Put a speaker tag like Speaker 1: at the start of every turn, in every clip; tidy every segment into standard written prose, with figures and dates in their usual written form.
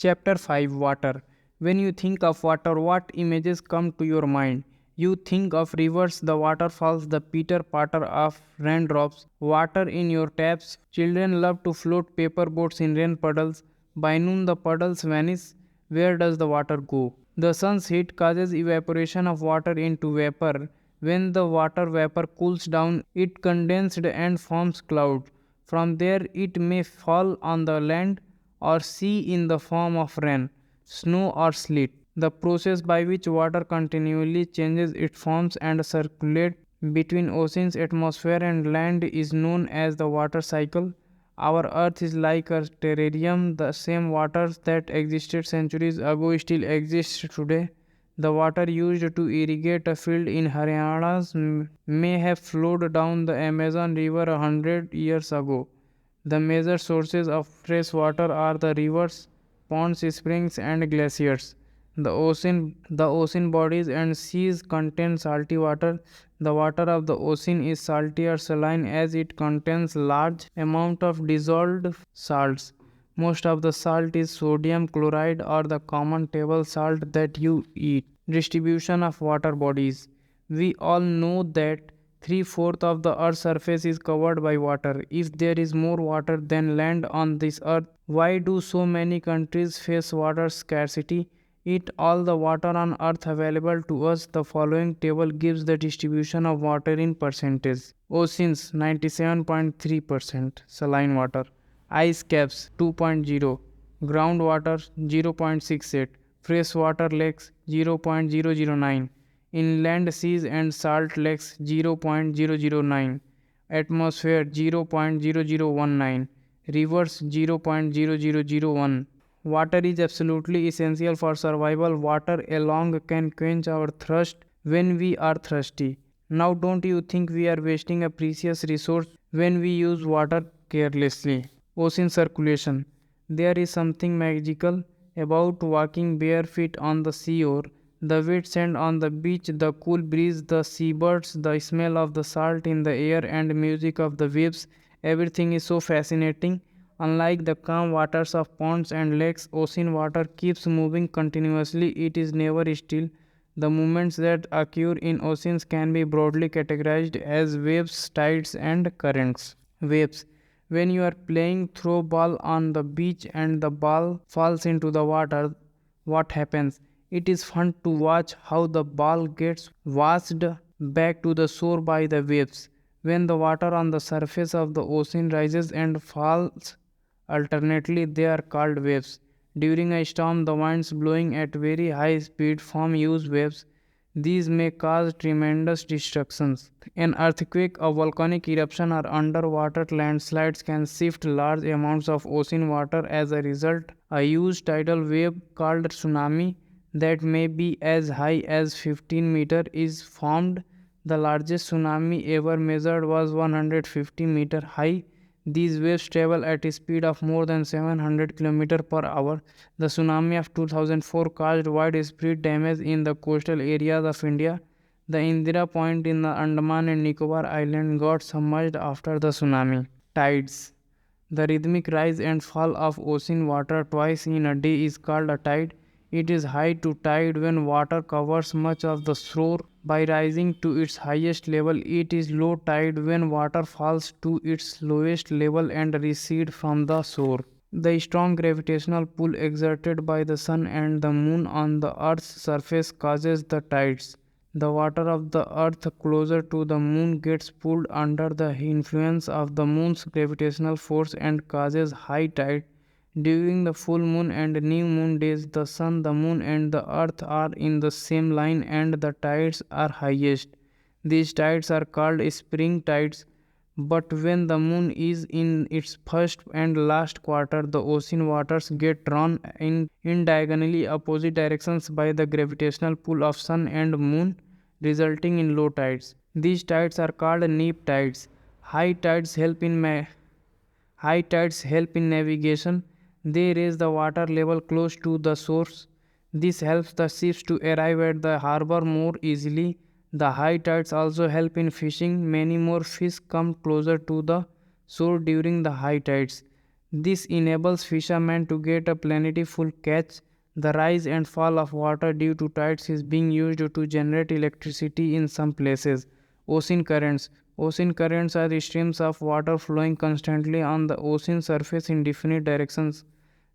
Speaker 1: Chapter 5 Water. When you think of water, what images come to your mind? You think of rivers, the waterfalls, the pitter patter of raindrops, water in your taps. Children love to float paper boats in rain puddles. By noon, the puddles vanish. Where does the water go? The sun's heat causes evaporation of water into vapor. When the water vapor cools down, it condenses and forms clouds. From there, it may fall on the land or sea in the form of rain, snow, or sleet. The process by which water continually changes its forms and circulates between oceans, atmosphere, and land is known as the water cycle. Our earth is like a terrarium. The same waters that existed centuries ago still exist today. The water used to irrigate a field in Haryana may have flowed down the Amazon River 100 years ago. The major sources of fresh water are the rivers, ponds, springs, and glaciers. The ocean bodies and seas contain salty water. The water of the ocean is salty or saline as it contains large amount of dissolved salts. Most of the salt is sodium chloride or the common table salt that you eat. Distribution of water bodies. We all know that three-fourths of the Earth's surface is covered by water. If there is more water than land on this Earth, why do so many countries face water scarcity? Eat all the water on Earth available to us. The following table gives the distribution of water in percentage. Oceans 97.3%, saline water. Ice caps 2.0, groundwater 0.68, freshwater lakes 0.009, inland seas and salt lakes 0.009, atmosphere 0.0019, rivers 0.0001. Water is absolutely essential for survival. Water alone can quench our thirst when we are thirsty. Now, don't you think we are wasting a precious resource when we use water carelessly? Ocean circulation. There is something magical about walking barefoot on the seashore. The wet sand on the beach, the cool breeze, the seabirds, the smell of the salt in the air, and music of the waves. Everything is so fascinating. Unlike the calm waters of ponds and lakes, ocean water keeps moving continuously. It is never still. The movements that occur in oceans can be broadly categorized as waves, tides, and currents. Waves. When you are playing throw ball on the beach and the ball falls into the water, what happens? It is fun to watch how the ball gets washed back to the shore by the waves. When the water on the surface of the ocean rises and falls alternately, they are called waves. During a storm, the winds blowing at very high speed form huge waves. These may cause tremendous destructions. An earthquake, a volcanic eruption, or underwater landslides can shift large amounts of ocean water. As a result, a huge tidal wave called tsunami that may be as high as 15 meters is formed. The largest tsunami ever measured was 150 meters high. These waves travel at a speed of more than 700 km per hour. The tsunami of 2004 caused widespread damage in the coastal areas of India. The Indira Point in the Andaman and Nicobar Island got submerged after the tsunami. Tides. The rhythmic rise and fall of ocean water twice in a day is called a tide. It is high to tide when water covers much of the shore by rising to its highest level. It is low tide when water falls to its lowest level and recedes from the shore. The strong gravitational pull exerted by the sun and the moon on the earth's surface causes the tides. The water of the earth closer to the moon gets pulled under the influence of the moon's gravitational force and causes high tide. During the full moon and new moon days, the sun, the moon, and the earth are in the same line and the tides are highest. These tides are called spring tides. But when the moon is in its first and last quarter, the ocean waters get drawn in diagonally opposite directions by the gravitational pull of sun and moon, resulting in low tides. These tides are called neap tides. High tides help in navigation. They raise the water level close to the source. This helps the ships to arrive at the harbor more easily. The high tides also help in fishing. Many more fish come closer to the shore during the high tides. This enables fishermen to get a plentiful catch. The rise and fall of water due to tides is being used to generate electricity in some places. Ocean currents. Ocean currents are streams of water flowing constantly on the ocean surface in different directions.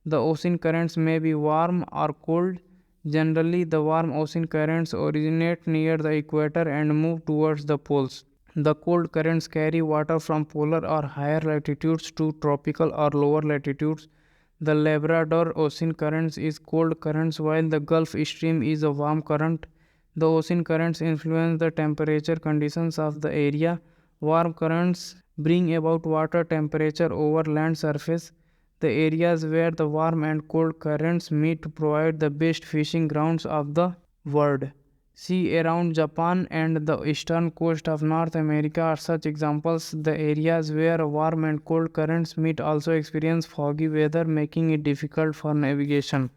Speaker 1: The ocean currents may be warm or cold. Generally, the warm ocean currents originate near the equator and move towards the poles. The cold currents carry water from polar or higher latitudes to tropical or lower latitudes. The Labrador Ocean currents is cold currents while the Gulf Stream is a warm current. The ocean currents influence the temperature conditions of the area. Warm currents bring about water temperature over land surface. The areas where the warm and cold currents meet provide the best fishing grounds of the world. Sea around Japan and the eastern coast of North America are such examples. The areas where warm and cold currents meet also experience foggy weather, making it difficult for navigation.